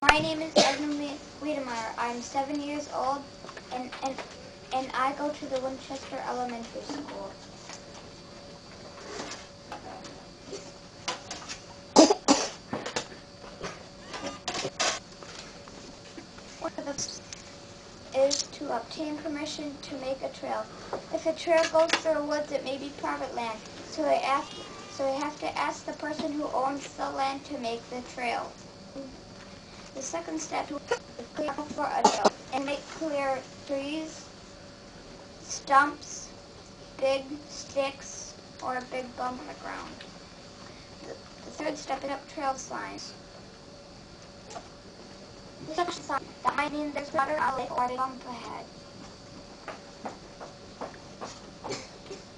My name is Edna Wiedemeyer. I'm 7 years old, and I go to the Winchester Elementary School. One of the is to obtain permission to make a trail. If a trail goes through woods, it may be private land, so we have to ask the person who owns the land to make the trail. The second step is to clear for a trail and make clear trees, stumps, big sticks, or a big bump on the ground. The third step is up trail signs. The second sign that might mean there's water, a lake, or a bump ahead.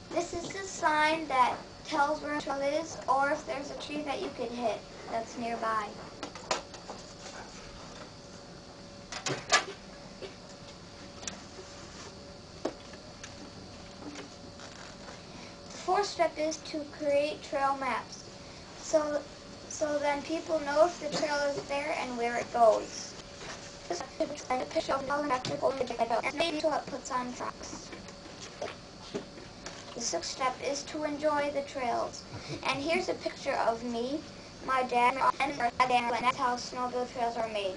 This is the sign that tells where a trail is, or if there's a tree that you can hit that's nearby. The fourth step is to create trail maps, so then people know if the trail is there and where it goes. This is a picture of and maybe so it puts on tracks. The sixth step is to enjoy the trails. And here's a picture of me, my dad, and that's how snowmobile trails are made.